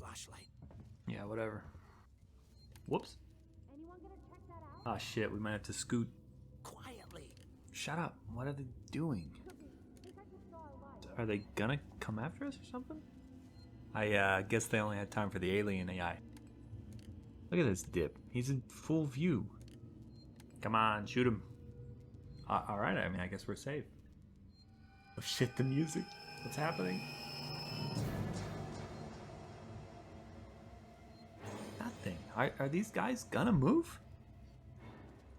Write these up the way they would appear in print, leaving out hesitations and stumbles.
flashlight. Yeah, whatever. Whoops. Ah, shit, we might have to scoot. Quietly. Shut up. What are they doing? Are they gonna come after us or something? I guess they only had time for the alien AI. Look at this dip. He's in full view. Come on, shoot him. Alright, I mean, I guess we're safe. Oh shit, the music. What's happening? Nothing. Are these guys gonna move?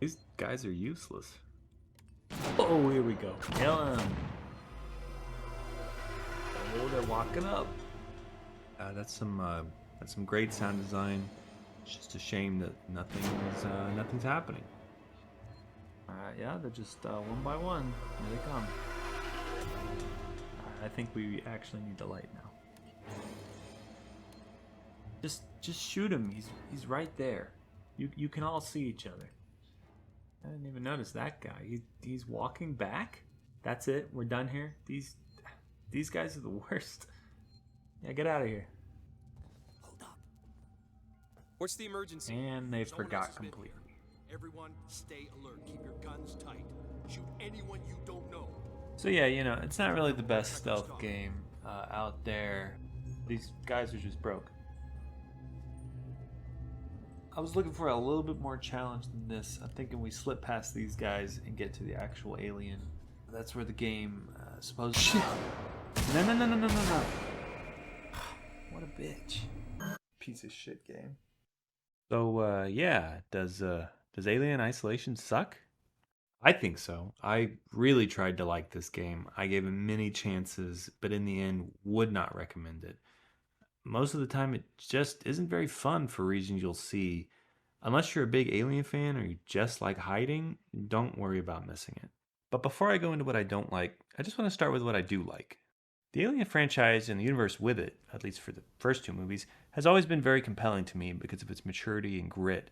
These guys are useless. Oh, here we go. Kill him. Oh, they're walking up. That's some great sound design. It's just a shame that nothing's happening. Yeah, they're just one by one. Here they come. I think we actually need the light now. Just shoot him. He's right there. You can all see each other. I didn't even notice that guy. He's walking back. That's it. We're done here. These guys are the worst. Yeah, get out of here. Hold up. What's the emergency? And they Someone else forgot has been completely. here. Everyone, stay alert. Keep your guns tight. Shoot anyone you don't know. So yeah, you know, it's not really the best stealth game out there. These guys are just broke. I was looking for a little bit more challenge than this. I'm thinking we slip past these guys and get to the actual alien. That's where the game supposedly... Shit! No. What a bitch. Piece of shit game. So, yeah, does Alien Isolation suck? I think so. I really tried to like this game. I gave it many chances, but in the end, would not recommend it. Most of the time, it just isn't very fun for reasons you'll see. Unless you're a big Alien fan or you just like hiding, don't worry about missing it. But before I go into what I don't like, I just want to start with what I do like. The Alien franchise and the universe with it, at least for the first two movies, has always been very compelling to me because of its maturity and grit.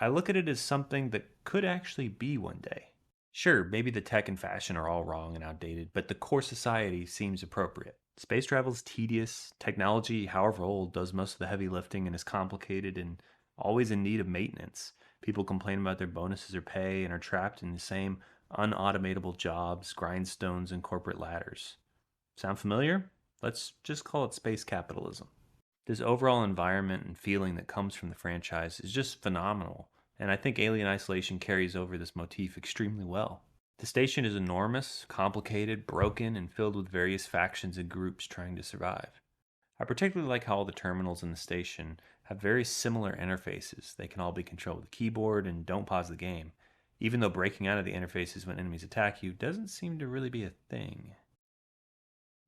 I look at it as something that could actually be one day. Sure, maybe the tech and fashion are all wrong and outdated, but the core society seems appropriate. Space travel is tedious. Technology, however old, does most of the heavy lifting and is complicated and always in need of maintenance. People complain about their bonuses or pay and are trapped in the same unautomatable jobs, grindstones, and corporate ladders. Sound familiar? Let's just call it space capitalism. This overall environment and feeling that comes from the franchise is just phenomenal, and I think Alien Isolation carries over this motif extremely well. The station is enormous, complicated, broken, and filled with various factions and groups trying to survive. I particularly like how all the terminals in the station have very similar interfaces. They can all be controlled with a keyboard and don't pause the game, even though breaking out of the interfaces when enemies attack you doesn't seem to really be a thing.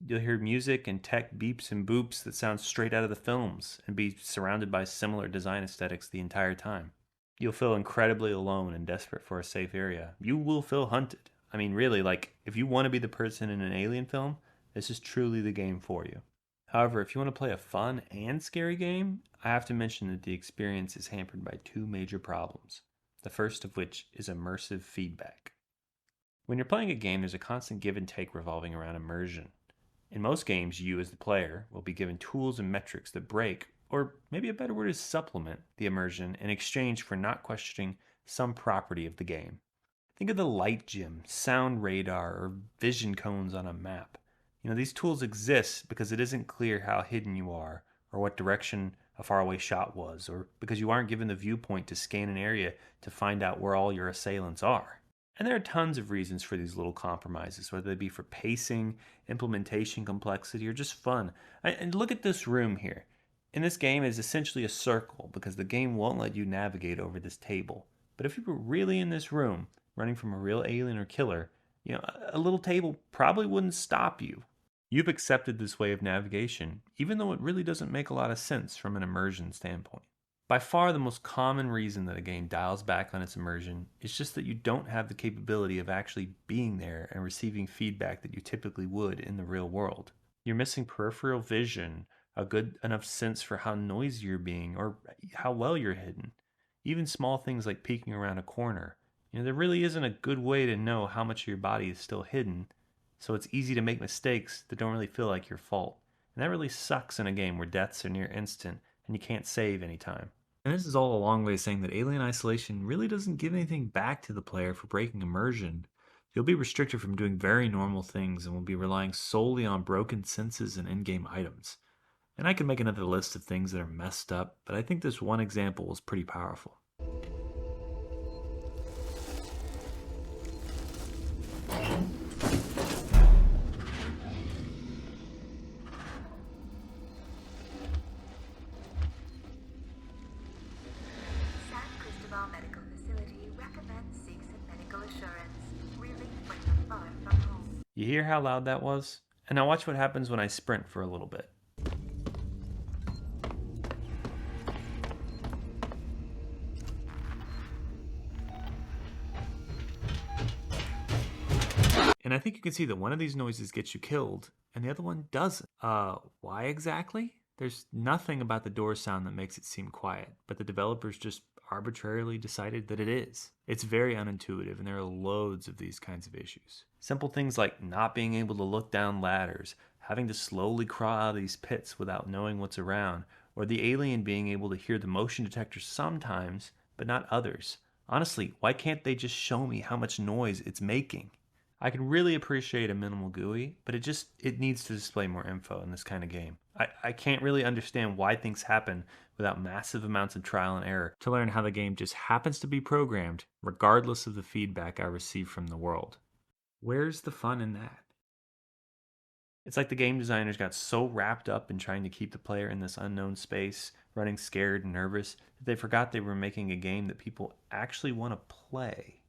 You'll hear music and tech beeps and boops that sound straight out of the films and be surrounded by similar design aesthetics the entire time. You'll feel incredibly alone and desperate for a safe area. You will feel hunted. I mean, really, like, if you want to be the person in an alien film, this is truly the game for you. However, if you want to play a fun and scary game, I have to mention that the experience is hampered by two major problems. The first of which is immersive feedback. When you're playing a game, there's a constant give and take revolving around immersion. In most games, you as the player will be given tools and metrics that break, or maybe a better word is supplement, the immersion in exchange for not questioning some property of the game. Think of the light gem, sound radar, or vision cones on a map. You know, these tools exist because it isn't clear how hidden you are, or what direction a faraway shot was, or because you aren't given the viewpoint to scan an area to find out where all your assailants are. And there are tons of reasons for these little compromises, whether they be for pacing, implementation complexity, or just fun. And look at this room here. In this game, it is essentially a circle because the game won't let you navigate over this table. But if you were really in this room, running from a real alien or killer, you know, a little table probably wouldn't stop you. You've accepted this way of navigation, even though it really doesn't make a lot of sense from an immersion standpoint. By far the most common reason that a game dials back on its immersion is just that you don't have the capability of actually being there and receiving feedback that you typically would in the real world. You're missing peripheral vision, a good enough sense for how noisy you're being or how well you're hidden. Even small things like peeking around a corner. You know, there really isn't a good way to know how much of your body is still hidden, so it's easy to make mistakes that don't really feel like your fault. And that really sucks in a game where deaths are near instant and you can't save anytime. And this is all a long way of saying that Alien Isolation really doesn't give anything back to the player for breaking immersion. You'll be restricted from doing very normal things and will be relying solely on broken senses and in-game items. And I could make another list of things that are messed up, but I think this one example was pretty powerful. Medical Facility recommends seek some medical assurance. Really when you're far from home. You hear how loud that was? And now watch what happens when I sprint for a little bit. And I think you can see that one of these noises gets you killed and the other one doesn't. Why exactly? There's nothing about the door sound that makes it seem quiet, but the developers just arbitrarily decided that it is. It's very unintuitive, and there are loads of these kinds of issues. Simple things like not being able to look down ladders, having to slowly crawl out of these pits without knowing what's around, or the alien being able to hear the motion detector sometimes, but not others. Honestly, why can't they just show me how much noise it's making? I can really appreciate a minimal GUI, but it needs to display more info in this kind of game. I can't really understand why things happen without massive amounts of trial and error to learn how the game just happens to be programmed, regardless of the feedback I receive from the world. Where's the fun in that? It's like the game designers got so wrapped up in trying to keep the player in this unknown space, running scared and nervous, that they forgot they were making a game that people actually want to play.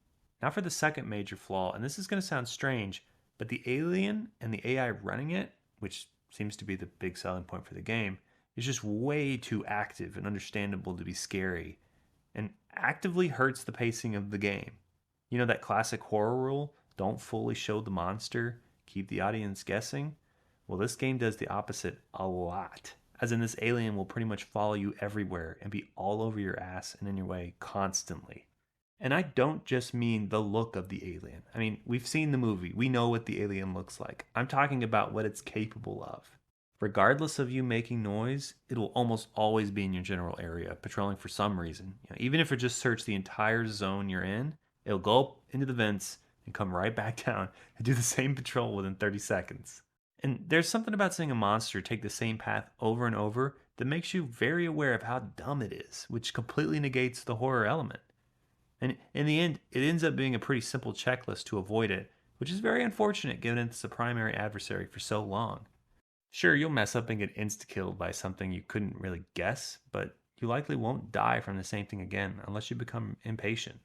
Now for the second major flaw, and this is going to sound strange, but the alien and the AI running it, which seems to be the big selling point for the game, is just way too active and understandable to be scary, and actively hurts the pacing of the game. You know that classic horror rule, don't fully show the monster, keep the audience guessing? Well, this game does the opposite a lot. As in, this alien will pretty much follow you everywhere and be all over your ass and in your way constantly. And I don't just mean the look of the alien. I mean, we've seen the movie. We know what the alien looks like. I'm talking about what it's capable of. Regardless of you making noise, it will almost always be in your general area, patrolling for some reason. Even if it just search the entire zone you're in, it'll go up into the vents and come right back down and do the same patrol within 30 seconds. And there's something about seeing a monster take the same path over and over that makes you very aware of how dumb it is, which completely negates the horror element. And in the end, it ends up being a pretty simple checklist to avoid it, which is very unfortunate given it's the primary adversary for so long. Sure, you'll mess up and get insta-killed by something you couldn't really guess, but you likely won't die from the same thing again unless you become impatient.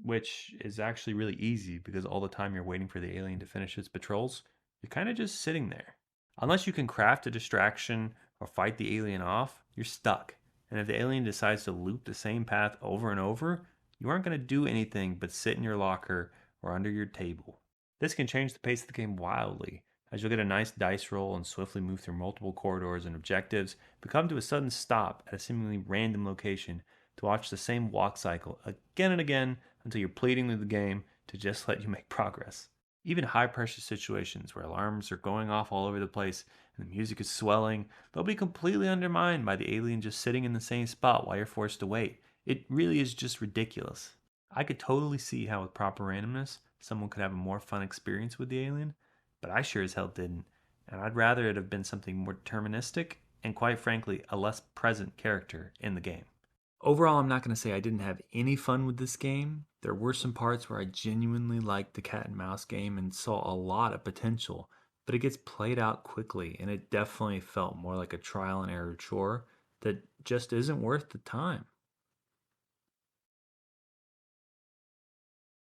Which is actually really easy because all the time you're waiting for the alien to finish its patrols, you're kind of just sitting there. Unless you can craft a distraction or fight the alien off, you're stuck. And if the alien decides to loop the same path over and over, you aren't going to do anything but sit in your locker or under your table. This can change the pace of the game wildly, as you'll get a nice dice roll and swiftly move through multiple corridors and objectives, but come to a sudden stop at a seemingly random location to watch the same walk cycle again and again until you're pleading with the game to just let you make progress. Even high-pressure situations where alarms are going off all over the place and the music is swelling, they'll be completely undermined by the alien just sitting in the same spot while you're forced to wait. It really is just ridiculous. I could totally see how with proper randomness, someone could have a more fun experience with the alien, but I sure as hell didn't, and I'd rather it have been something more deterministic and, quite frankly, a less present character in the game. Overall, I'm not going to say I didn't have any fun with this game. There were some parts where I genuinely liked the cat and mouse game and saw a lot of potential, but it gets played out quickly, and it definitely felt more like a trial and error chore that just isn't worth the time.